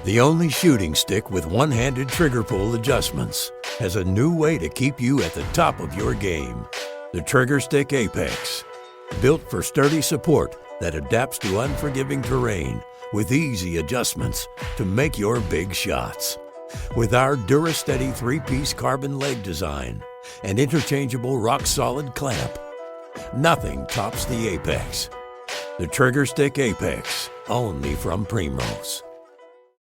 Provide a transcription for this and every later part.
The only shooting stick with one-handed trigger pull adjustments has a new way to keep you at the top of your game. The Trigger Stick Apex. Built for sturdy support that adapts to unforgiving terrain with easy adjustments to make your big shots. With our DuraSteady 3-piece carbon leg design and interchangeable rock-solid clamp, nothing tops the Apex. The Trigger Stick Apex, only from Primrose.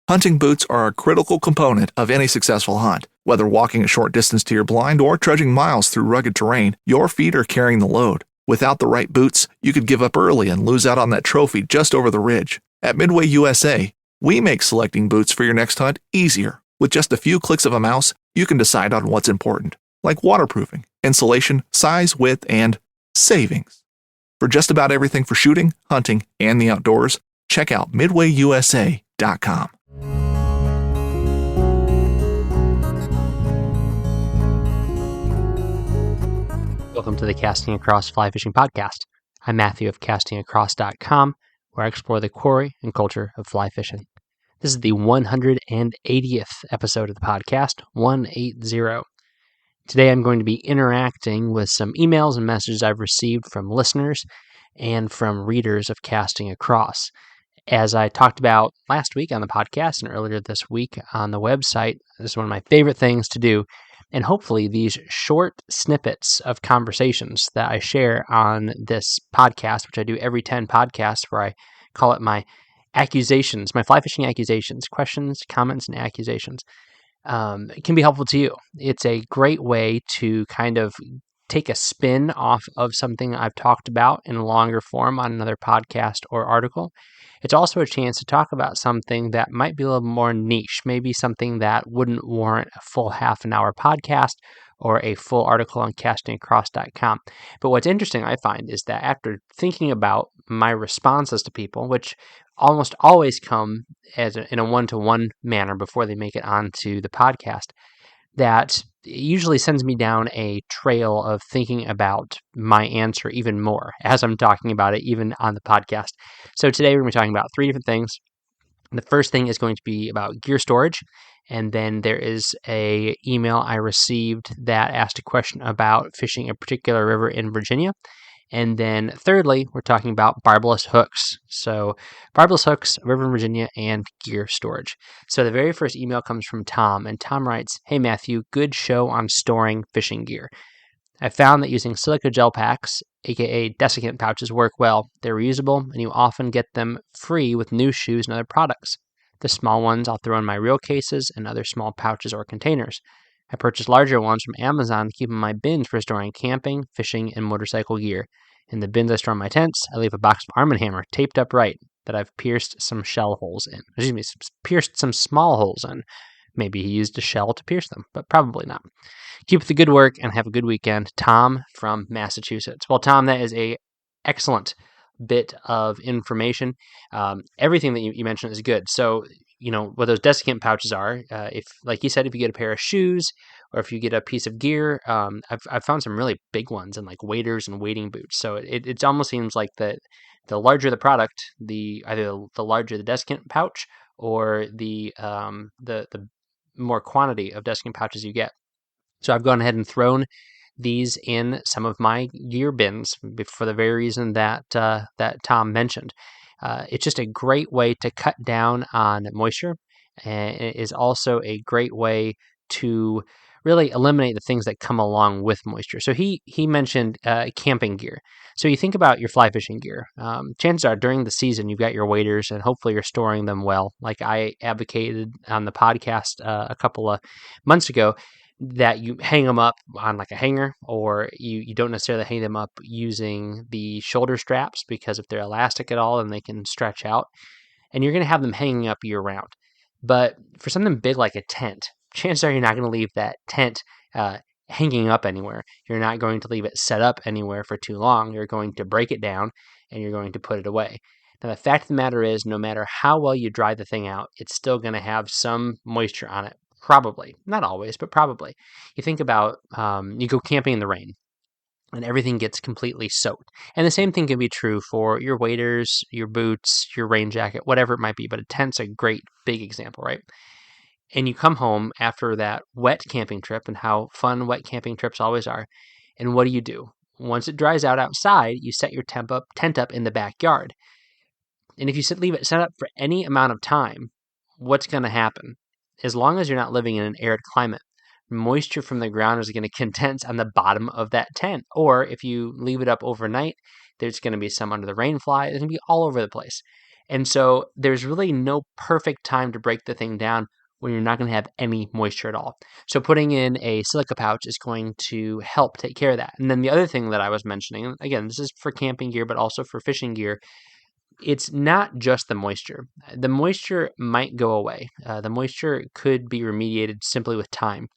Hunting boots are a critical component of any successful hunt. Whether walking a short distance to your blind or trudging miles through rugged terrain, your feet are carrying the load. Without the right boots, you could give up early and lose out on that trophy just over the ridge. At Midway USA, we make selecting boots for your next hunt easier. With just a few clicks of a mouse, you can decide on what's important, like waterproofing, insulation, size, width, and savings. For just about everything for shooting, hunting, and the outdoors, check out MidwayUSA.com. Welcome to the Casting Across Fly Fishing Podcast. I'm Matthew of CastingAcross.com, where I explore the quarry and culture of fly fishing. This is the 180th episode of the podcast, 180. Today I'm going to be interacting with some emails and messages I've received from listeners and from readers of Casting Across. As I talked about last week on the podcast and earlier this week on the website, this is one of my favorite things to do. And hopefully these short snippets of conversations that I share on this podcast, which I do every 10 podcasts, where I call it my accusations, my fly fishing accusations, questions, comments, and accusations, it can be helpful to you. It's a great way to kind of take a spin off of something I've talked about in longer form on another podcast or article. It's also a chance to talk about something that might be a little more niche, maybe something that wouldn't warrant a full half-an-hour podcast or a full article on castingacross.com. But what's interesting, I find, is that after thinking about my responses to people, which almost always come in a one-to-one manner before they make it onto the podcast, that it usually sends me down a trail of thinking about my answer even more as I'm talking about it, even on the podcast. So today we're going to be talking about three different things. The first thing is going to be about gear storage. And then there is a email I received that asked a question about fishing a particular river in Virginia. And then thirdly, we're talking about barbless hooks. So barbless hooks, river in Virginia, and gear storage. So the very first email comes from Tom, and Tom writes, "Hey Matthew, good show on storing fishing gear. I found that using silica gel packs, aka desiccant pouches, work well. They're reusable, and you often get them free with new shoes and other products. The small ones I'll throw in my reel cases and other small pouches or containers. I purchased larger ones from Amazon to keep in my bins for storing camping, fishing, and motorcycle gear. In the bins I store my tents, I leave a box of Arm & Hammer taped up right that I've pierced some shell holes in. Pierced some small holes in. Maybe he used a shell to pierce them, but probably not. Keep up the good work and have a good weekend. Tom from Massachusetts." Well, Tom, that is a excellent bit of information. Everything that you mentioned is good. So, what those desiccant pouches are, if, like you said, if you get a pair of shoes or if you get a piece of gear, I've found some really big ones in like waders and wading boots. So it almost seems like the larger the product, either the larger the desiccant pouch or the more quantity of desiccant pouches you get. So I've gone ahead and thrown these in some of my gear bins for the very reason that Tom mentioned. It's just a great way to cut down on moisture, and it is also a great way to really eliminate the things that come along with moisture. So he mentioned camping gear. So you think about your fly fishing gear. Chances are during the season you've got your waders, and hopefully you're storing them well. Like I advocated on the podcast a couple of months ago, that you hang them up on like a hanger, or you don't necessarily hang them up using the shoulder straps, because if they're elastic at all, then they can stretch out, and you're going to have them hanging up year round. But for something big like a tent, chances are you're not going to leave that tent hanging up anywhere. You're not going to leave it set up anywhere for too long. You're going to break it down and you're going to put it away. Now, the fact of the matter is, no matter how well you dry the thing out, it's still going to have some moisture on it. Probably. Not always, but probably. You think about, you go camping in the rain. and everything gets completely soaked. And the same thing can be true for your waders, your boots, your rain jacket, whatever it might be, but a tent's a great big example, right? And you come home after that wet camping trip, and how fun wet camping trips always are. And what do? Once it dries out outside, you set your tent up in the backyard. And if you leave it set up for any amount of time, what's going to happen? As long as you're not living in an arid climate, moisture from the ground is going to condense on the bottom of that tent. Or if you leave it up overnight, there's going to be some under the rain fly. It's going to be all over the place. And so there's really no perfect time to break the thing down when you're not going to have any moisture at all. So putting in a silica pouch is going to help take care of that. And then the other thing that I was mentioning, again, this is for camping gear, but also for fishing gear, it's not just the moisture. The moisture might go away. The moisture could be remediated simply with time.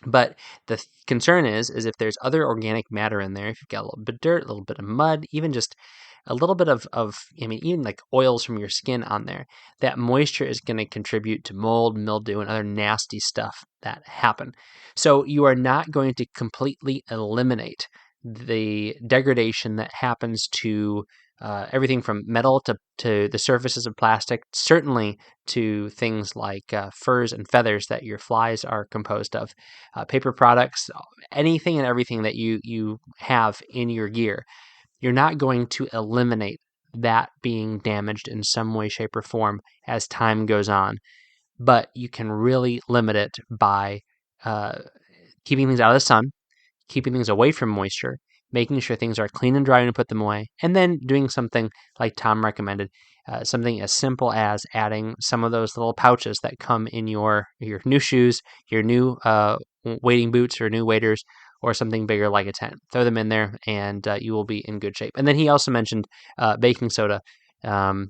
But the concern is if there's other organic matter in there, if you've got a little bit of dirt, a little bit of mud, even just a little bit of even like oils from your skin on there, that moisture is going to contribute to mold, mildew, and other nasty stuff that happen. So you are not going to completely eliminate the degradation that happens to everything from metal to the surfaces of plastic, certainly to things like furs and feathers that your flies are composed of, paper products, anything and everything that you have in your gear. You're not going to eliminate that being damaged in some way, shape, or form as time goes on, but you can really limit it by keeping things out of the sun, keeping things away from moisture, making sure things are clean and dry when you put them away, and then doing something like Tom recommended, something as simple as adding some of those little pouches that come in your new shoes, your new wading boots or new waders, or something bigger like a tent. Throw them in there, and you will be in good shape. And then he also mentioned baking soda,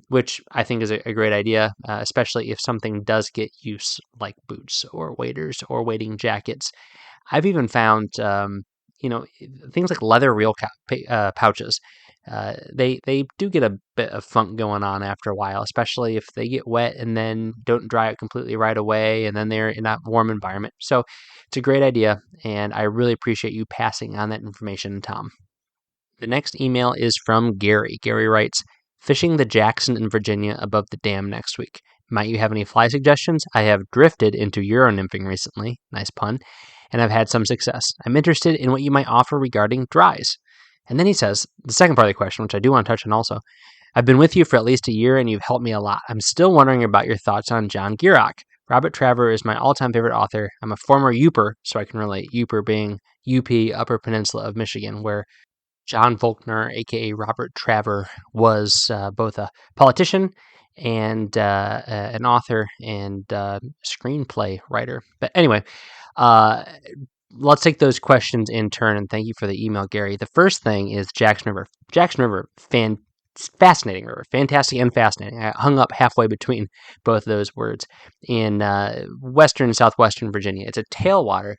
which I think is a great idea, especially if something does get use, like boots or waders or wading jackets. I've even found, things like leather reel pouches. They do get a bit of funk going on after a while, especially if they get wet and then don't dry out completely right away, and then they're in that warm environment. So it's a great idea, and I really appreciate you passing on that information, Tom. The next email is from Gary. Gary writes, "Fishing the Jackson in Virginia above the dam next week. Might you have any fly suggestions? I have drifted into Euro nymphing recently," nice pun, "and I've had some success. I'm interested in what you might offer regarding dries." And then he says, the second part of the question, which I do want to touch on also, "I've been with you for at least a year and you've helped me a lot. I'm still wondering about your thoughts on John Gierach. Robert Traver is my all-time favorite author. I'm a former Youper, so I can relate, Youper being UP, Upper Peninsula of Michigan, where John Volkner, aka Robert Traver, was both a politician and an author and screenplay writer. But anyway, uh, let's take those questions in turn, and thank you for the email, Gary. The first thing is Jackson River. Jackson River, fascinating river, fantastic and fascinating. I hung up halfway between both of those words in western and southwestern Virginia. It's a tailwater,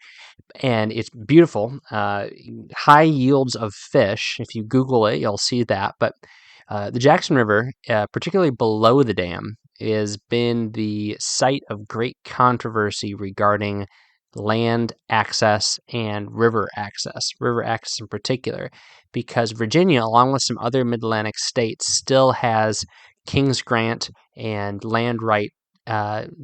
and it's beautiful. High yields of fish. If you Google it, you'll see that. But the Jackson River, particularly below the dam, has been the site of great controversy regarding land access and river access in particular, because Virginia, along with some other mid-Atlantic states, still has King's Grant and land right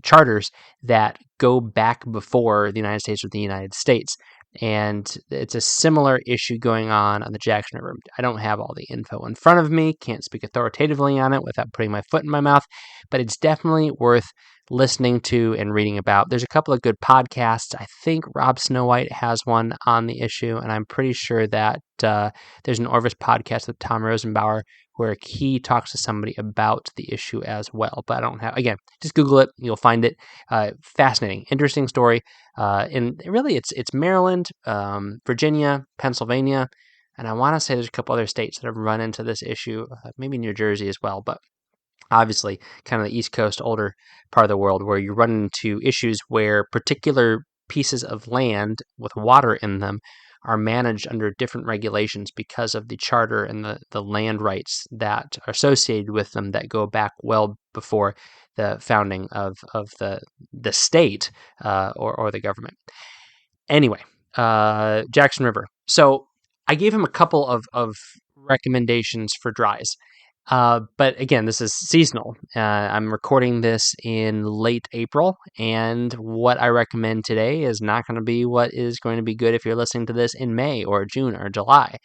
charters that go back before the United States or the United States. And it's a similar issue going on the Jackson River. I don't have all the info in front of me, can't speak authoritatively on it without putting my foot in my mouth, but it's definitely worth listening to and reading about. There's a couple of good podcasts. I think Rob Snow White has one on the issue, and I'm pretty sure that there's an Orvis podcast with Tom Rosenbauer where he talks to somebody about the issue as well. But I don't have, again, just Google it. You'll find it. Fascinating, interesting story. And really, it's Maryland, Virginia, Pennsylvania, and I want to say there's a couple other states that have run into this issue, maybe New Jersey as well. But obviously, kind of the East Coast, older part of the world, where you run into issues where particular pieces of land with water in them are managed under different regulations because of the charter and the land rights that are associated with them that go back well before the founding of the state or the government. Anyway, Jackson River. So I gave him a couple of recommendations for dries. But again, this is seasonal. I'm recording this in late April, and what I recommend today is not going to be what is going to be good if you're listening to this in May or June or July.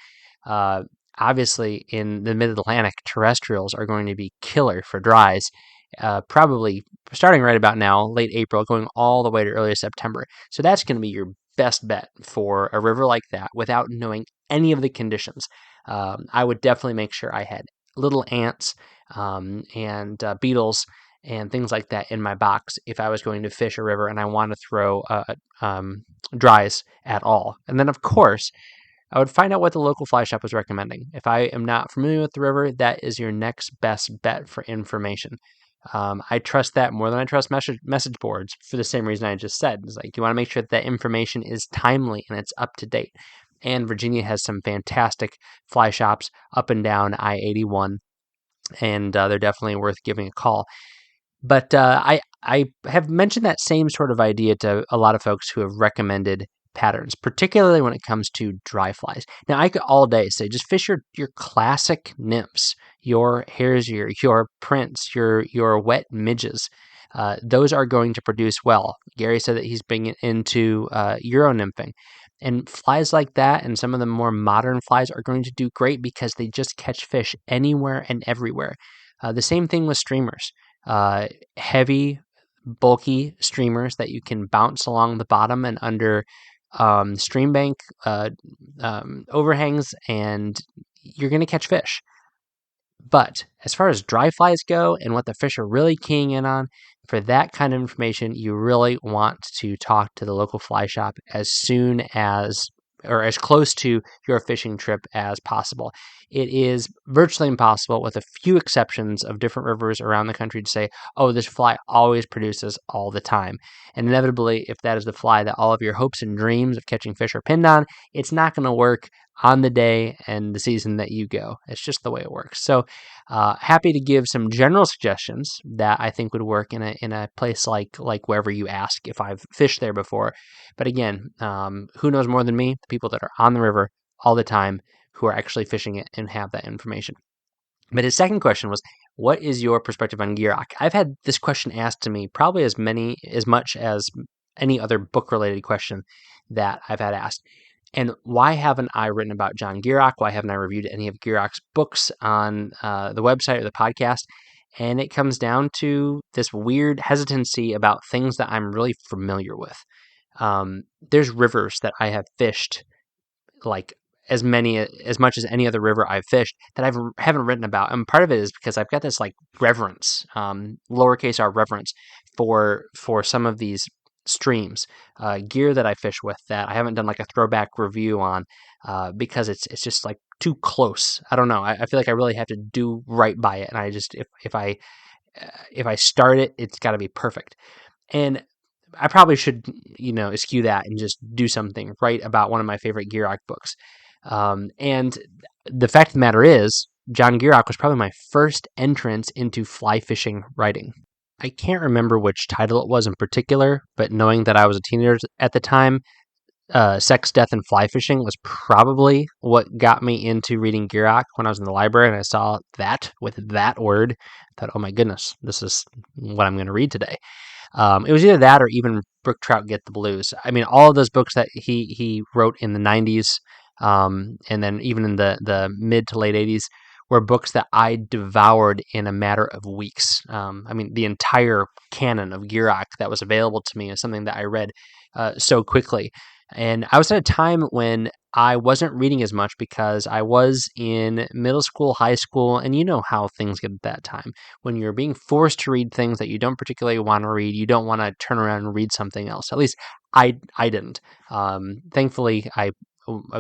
Uh, Obviously, in the mid-Atlantic, terrestrials are going to be killer for dries, probably starting right about now, late April, going all the way to early September. So that's going to be your best bet for a river like that without knowing any of the conditions. I would definitely make sure I had little ants and beetles and things like that in my box if I was going to fish a river and I want to throw dries at all. And then, of course, I would find out what the local fly shop was recommending. If I am not familiar with the river, that is your next best bet for information. I trust that more than I trust message boards for the same reason I just said. It's like you want to make sure that information is timely and it's up to date. And Virginia has some fantastic fly shops up and down I-81, and they're definitely worth giving a call. But I have mentioned that same sort of idea to a lot of folks who have recommended patterns, particularly when it comes to dry flies. Now, I could all day say just fish your classic nymphs, your hares, your prints, your wet midges. Those are going to produce well. Gary said that he's been into Euro nymphing. And flies like that and some of the more modern flies are going to do great because they just catch fish anywhere and everywhere. The same thing with streamers. Heavy, bulky streamers that you can bounce along the bottom and under stream bank overhangs, and you're going to catch fish. But as far as dry flies go and what the fish are really keying in on, for that kind of information, you really want to talk to the local fly shop as soon as or as close to your fishing trip as possible. It is virtually impossible, with a few exceptions of different rivers around the country, to say, oh, this fly always produces all the time. And inevitably, if that is the fly that all of your hopes and dreams of catching fish are pinned on, it's not going to work on the day and the season that you go. It's just the way it works. So happy to give some general suggestions that I think would work in a place like wherever you ask if I've fished there before. But again, who knows more than me? The people that are on the river all the time, who are actually fishing it and have that information. But his second question was, what is your perspective on Gierach? I've had this question asked to me probably as much as any other book-related question that I've had asked. And why haven't I written about John Gierach? Why haven't I reviewed any of Gierach's books on the website or the podcast? And it comes down to this weird hesitancy about things that I'm really familiar with. There's rivers that I have fished, like as much as any other river I've fished, that I haven't written about. And part of it is because I've got this like reverence, lowercase r reverence for some of these streams, gear that I fish with that I haven't done like a throwback review on, because it's just like too close. I don't know. I feel like I really have to do right by it, and I just if I start it, it's got to be perfect. And I probably should, eschew that and just do something right about one of my favorite Gierach books. And the fact of the matter is, John Gierach was probably my first entrance into fly fishing writing. I can't remember which title it was in particular, but knowing that I was a teenager at the time, Sex, Death, and Fly Fishing was probably what got me into reading Gierach when I was in the library, and I saw that with that word. I thought, oh my goodness, this is what I'm going to read today. It was either that or even Brook Trout Get the Blues. I mean, all of those books that he wrote in the 90s, and then even in the mid to late 80s, were books that I devoured in a matter of weeks. I mean, the entire canon of Gierach that was available to me is something that I read so quickly. And I was at a time when I wasn't reading as much because I was in middle school, high school, and you know how things get at that time. When you're being forced to read things that you don't particularly want to read, you don't want to turn around and read something else. At least I didn't. Thankfully, I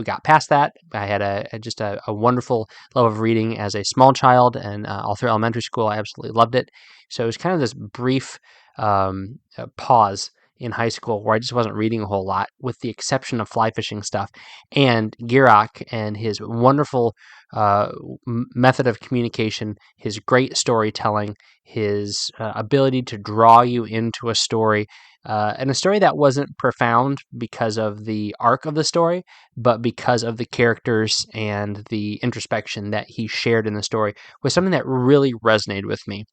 got past that. I had just a wonderful love of reading as a small child, and all through elementary school, I absolutely loved it. So it was kind of this brief pause in high school where I just wasn't reading a whole lot, with the exception of fly fishing stuff. And Gierach and his wonderful method of communication, his great storytelling, his ability to draw you into a story, and a story that wasn't profound because of the arc of the story, but because of the characters and the introspection that he shared in the story, was something that really resonated with me.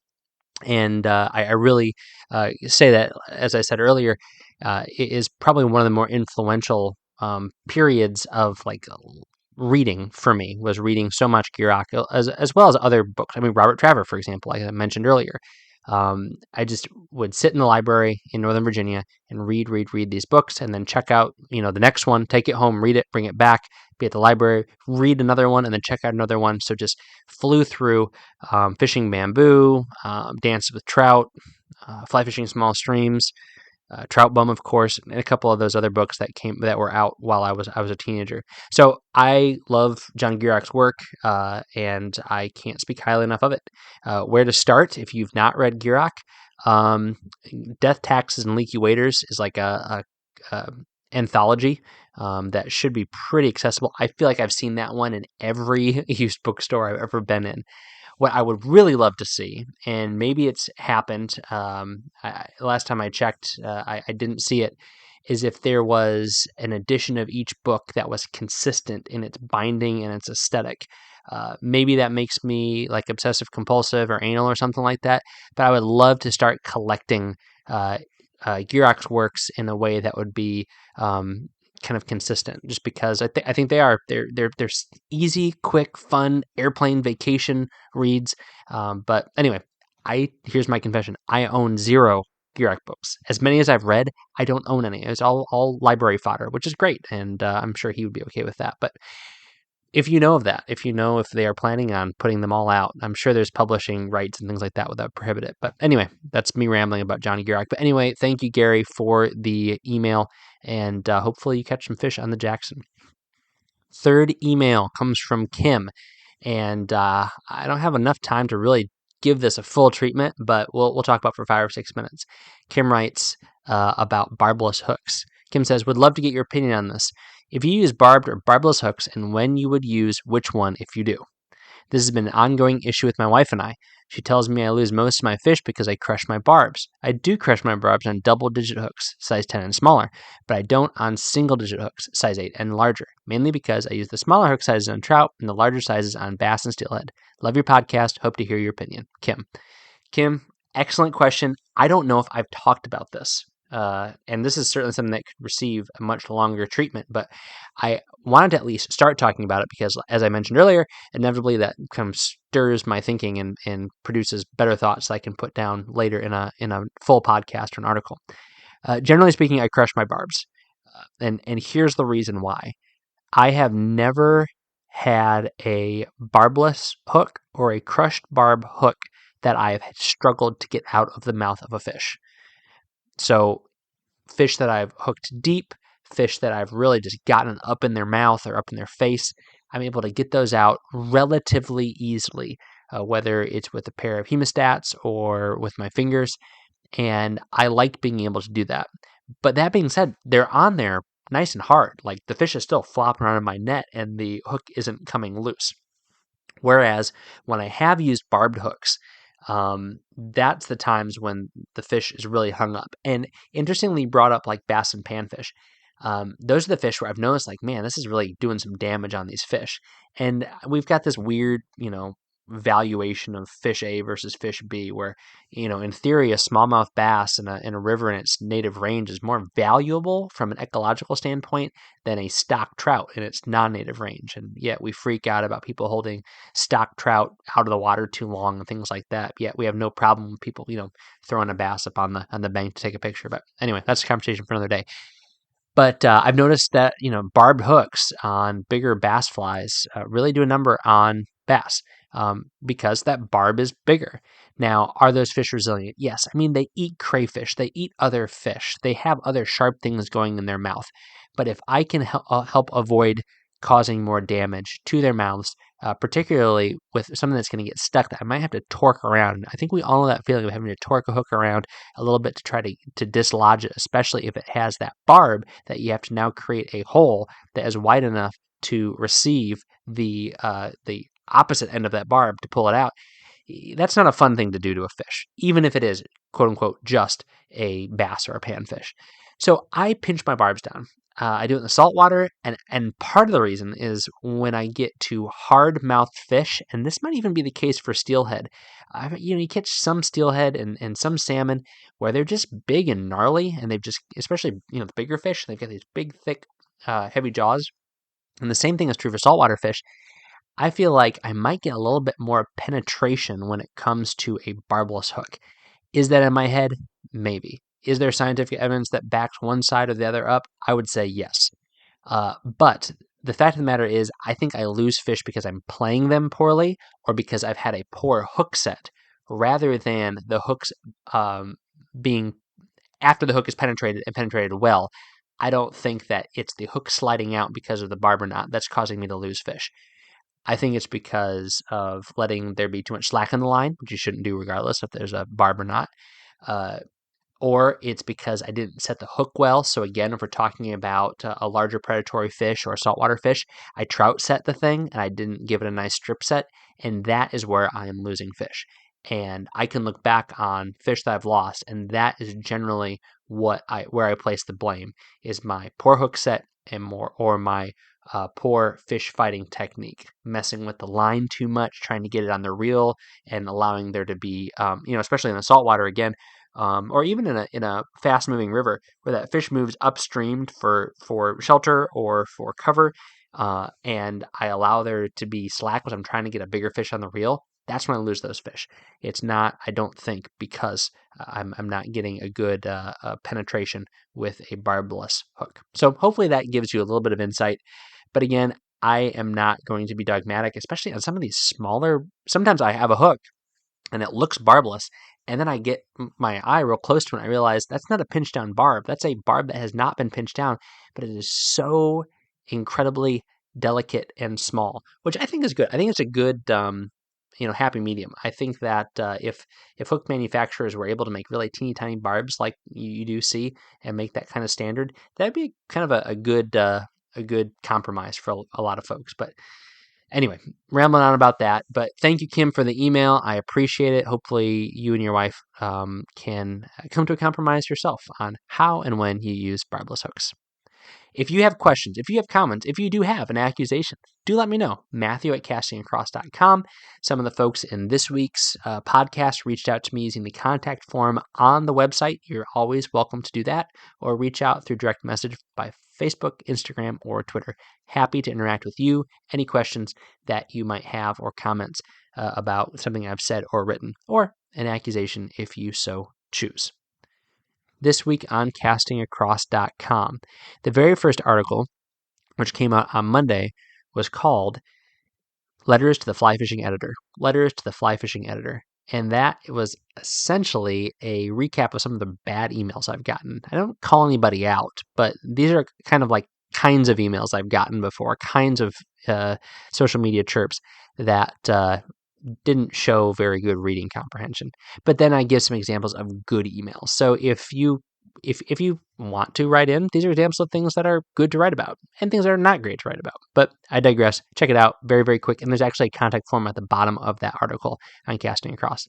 And I really say that, as I said earlier, it is probably one of the more influential periods of like reading for me, was reading so much Gierach, as well as other books. I mean, Robert Traver, for example, like I mentioned earlier. I just would sit in the library in Northern Virginia and read these books, and then check out, the next one, take it home, read it, bring it back, be at the library, read another one, and then check out another one. So just flew through Fishing Bamboo, Dance with Trout, Fly Fishing Small Streams, Trout Bum, of course, and a couple of those other books that were out while I was a teenager. So I love John Gierach's work, and I can't speak highly enough of it. Where to start if you've not read Gierach? Death, Taxes, and Leaky Waiters is like a anthology that should be pretty accessible. I feel like I've seen that one in every used bookstore I've ever been in. What I would really love to see, and maybe it's happened, last time I checked, I didn't see it, is if there was an edition of each book that was consistent in its binding and its aesthetic. Maybe that makes me like obsessive compulsive or anal or something like that, but I would love to start collecting Gierach's works in a way that would be kind of consistent, just because I think they're easy, quick, fun airplane vacation reads. But anyway, here's my confession: I own 0 Gierach books. As many as I've read, I don't own any. It's all library fodder, which is great, and I'm sure he would be okay with that. But if you know of that, if they are planning on putting them all out, I'm sure there's publishing rights and things like that without prohibit it. But anyway, that's me rambling about Johnny Gierach. But anyway, thank you, Gary, for the email, and hopefully you catch some fish on the Jackson. Third email comes from Kim, and I don't have enough time to really give this a full treatment, but we'll talk about it for 5 or 6 minutes. Kim writes about barbless hooks. Kim says, would love to get your opinion on this. If you use barbed or barbless hooks, and when you would use which one if you do. This has been an ongoing issue with my wife and I. She tells me I lose most of my fish because I crush my barbs. I do crush my barbs on double-digit hooks, size 10 and smaller, but I don't on single-digit hooks, size 8 and larger, mainly because I use the smaller hook sizes on trout and the larger sizes on bass and steelhead. Love your podcast. Hope to hear your opinion. Kim, excellent question. I don't know if I've talked about this. And this is certainly something that could receive a much longer treatment, but I wanted to at least start talking about it because, as I mentioned earlier, inevitably that kind of stirs my thinking and produces better thoughts that I can put down later in a full podcast or an article. Generally speaking, I crush my barbs, and here's the reason why. I have never had a barbless hook or a crushed barb hook that I have struggled to get out of the mouth of a fish. So fish that I've hooked deep, fish that I've really just gotten up in their mouth or up in their face, I'm able to get those out relatively easily, whether it's with a pair of hemostats or with my fingers. And I like being able to do that. But that being said, they're on there nice and hard. Like the fish is still flopping around in my net and the hook isn't coming loose. Whereas when I have used barbed hooks, that's the times when the fish is really hung up. And interestingly, brought up like bass and panfish. Those are the fish where I've noticed, like, man, this is really doing some damage on these fish. And we've got this weird, valuation of fish A versus fish B, where, in theory, a smallmouth bass in a river in its native range is more valuable from an ecological standpoint than a stock trout in its non-native range. And yet we freak out about people holding stock trout out of the water too long and things like that. Yet we have no problem with people, throwing a bass up on the bank to take a picture. But anyway, that's a conversation for another day. But I've noticed that, barbed hooks on bigger bass flies really do a number on bass because that barb is bigger. Now, are those fish resilient? Yes. I mean, they eat crayfish. They eat other fish. They have other sharp things going in their mouth. But if I can help avoid causing more damage to their mouths, particularly with something that's going to get stuck that I might have to torque around. I think we all know that feeling of having to torque a hook around a little bit to try to dislodge it, especially if it has that barb that you have to now create a hole that is wide enough to receive the opposite end of that barb to pull it out. That's not a fun thing to do to a fish, even if it is, quote unquote, just a bass or a panfish. So I pinch my barbs down. I do it in the saltwater, and part of the reason is when I get to hard-mouthed fish, and this might even be the case for steelhead. You catch some steelhead and some salmon where they're just big and gnarly, and they've just, especially the bigger fish, they've got these big, thick, heavy jaws. And the same thing is true for saltwater fish. I feel like I might get a little bit more penetration when it comes to a barbless hook. Is that in my head? Maybe. Is there scientific evidence that backs one side or the other up? I would say yes. But the fact of the matter is, I think I lose fish because I'm playing them poorly or because I've had a poor hook set rather than the hooks being, after the hook is penetrated and penetrated well. I don't think that it's the hook sliding out because of the barb or knot that's causing me to lose fish. I think it's because of letting there be too much slack in the line, which you shouldn't do regardless if there's a barb or not. Or it's because I didn't set the hook well. So again, if we're talking about a larger predatory fish or a saltwater fish, I trout set the thing and I didn't give it a nice strip set, and that is where I am losing fish. And I can look back on fish that I've lost, and that is generally where I place the blame is my poor hook set or my poor fish fighting technique, messing with the line too much, trying to get it on the reel, and allowing there to be, especially in the saltwater again, or even in a fast moving river where that fish moves upstream for shelter or for cover, and I allow there to be slack because I'm trying to get a bigger fish on the reel. That's when I lose those fish. It's not, I don't think, because I'm not getting a good penetration with a barbless hook. So hopefully that gives you a little bit of insight. But again, I am not going to be dogmatic, especially on some of these smaller. Sometimes I have a hook and it looks barbless, and then I get my eye real close to it and I realize that's not a pinch down barb. That's a barb that has not been pinched down, but it is so incredibly delicate and small, which I think is good. I think it's a good happy medium. I think that if hook manufacturers were able to make really teeny tiny barbs like you do see and make that kind of standard, that'd be kind of a good compromise for a lot of folks. But anyway, rambling on about that. But thank you, Kim, for the email. I appreciate it. Hopefully you and your wife can come to a compromise yourself on how and when you use barbless hooks. If you have questions, if you have comments, if you do have an accusation, do let me know. Matthew at castingacross.com. Some of the folks in this week's podcast reached out to me using the contact form on the website. You're always welcome to do that, or reach out through direct message by Facebook, Instagram, or Twitter. Happy to interact with you. Any questions that you might have or comments about something I've said or written, or an accusation if you so choose. This week on castingacross.com. The very first article, which came out on Monday, was called Letters to the Fly Fishing Editor. Letters to the Fly Fishing Editor. And that was essentially a recap of some of the bad emails I've gotten. I don't call anybody out, but these are kind of like kinds of emails I've gotten before, kinds of social media chirps that didn't show very good reading comprehension. But then I give some examples of good emails. So if you want to write in, these are examples of things that are good to write about and things that are not great to write about. But I digress. Check it out. Very, very quick. And there's actually a contact form at the bottom of that article on Casting Across.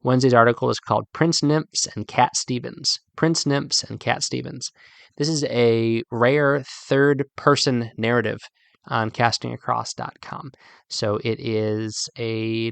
Wednesday's article is called Prince Nymphs and Cat Stevens. Prince Nymphs and Cat Stevens. This is a rare third-person narrative on castingacross.com. So it is a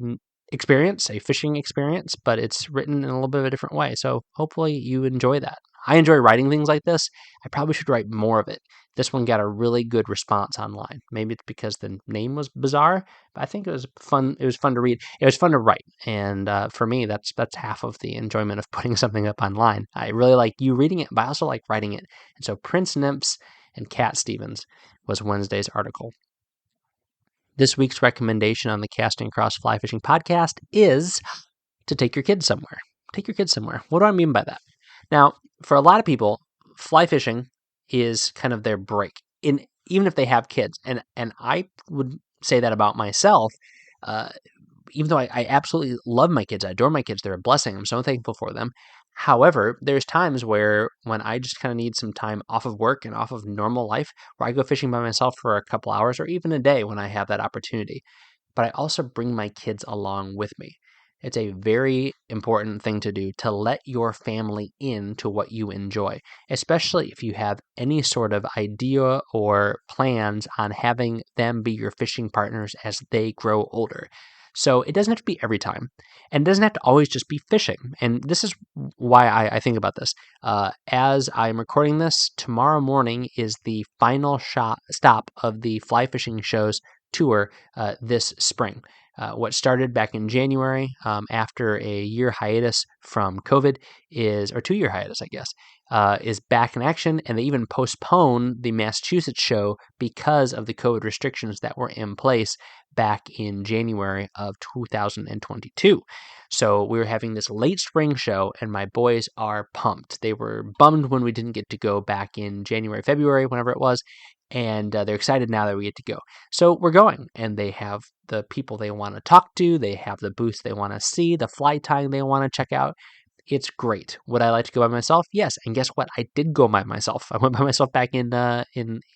fishing experience, but it's written in a little bit of a different way. So hopefully you enjoy that. I enjoy writing things like this. I probably should write more of it. This one got a really good response online. Maybe it's because the name was bizarre, but I think it was fun. It was fun to read. It was fun to write. And for me, that's half of the enjoyment of putting something up online. I really like you reading it, but I also like writing it. And so Prince Nymphs and Cat Stevens was Wednesday's article. This week's recommendation on the Casting Across Fly Fishing podcast is to take your kids somewhere. Take your kids somewhere. What do I mean by that? Now, for a lot of people, fly fishing is kind of their break, even if they have kids. And I would say that about myself, even though I absolutely love my kids. I adore my kids. They're a blessing. I'm so thankful for them. However, there's times when I just kind of need some time off of work and off of normal life where I go fishing by myself for a couple hours or even a day when I have that opportunity. but I also bring my kids along with me. It's a very important thing to do, to let your family into what you enjoy, especially if you have any sort of idea or plans on having them be your fishing partners as they grow older. So it doesn't have to be every time, and it doesn't have to always just be fishing. And this is why I think about this. As I'm recording this, tomorrow morning is the final stop of the fly fishing show's tour this spring. What started back in January after a year hiatus from COVID or 2-year hiatus, I guess, is back in action. And they even postponed the Massachusetts show because of the COVID restrictions that were in place back in January of 2022. So we were having this late spring show, and my boys are pumped. They were bummed when we didn't get to go back in January, February, whenever it was. And they're excited now that we get to go. So we're going, and they have the people they want to talk to. They have the booths they want to see, the fly tying they want to check out. It's great. Would I like to go by myself? Yes. And guess what? I did go by myself. I went by myself back in the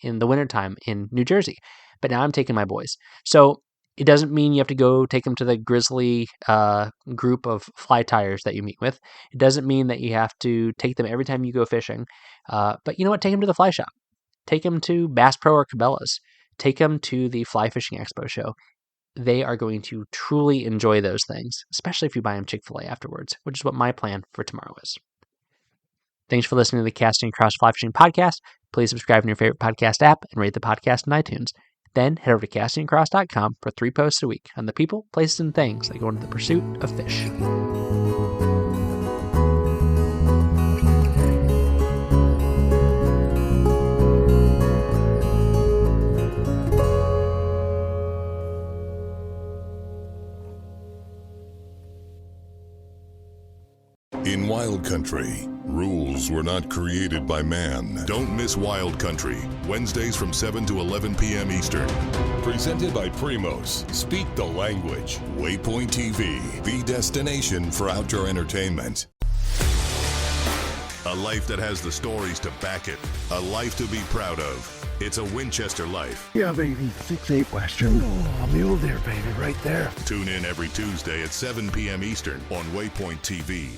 wintertime in New Jersey, but now I'm taking my boys. So it doesn't mean you have to go take them to the grizzly group of fly tyers that you meet with. It doesn't mean that you have to take them every time you go fishing. But you know what? Take them to the fly shop. Take them to Bass Pro or Cabela's. Take them to the Fly Fishing Expo show. They are going to truly enjoy those things, especially if you buy them Chick-fil-A afterwards, which is what my plan for tomorrow is. Thanks for listening to the Casting Across Fly Fishing podcast. Please subscribe in your favorite podcast app and rate the podcast in iTunes. Then head over to castingacross.com for 3 posts a week on the people, places, and things that go into the pursuit of fish. In Wild Country, rules were not created by man. Don't miss Wild Country, Wednesdays from 7 to 11 p.m. Eastern. Presented by Primos. Speak the language. Waypoint TV, the destination for outdoor entertainment. A life that has the stories to back it. A life to be proud of. It's a Winchester life. Yeah, baby. 6'8" Western. Oh, mule deer, baby, right there. Tune in every Tuesday at 7 p.m. Eastern on Waypoint TV.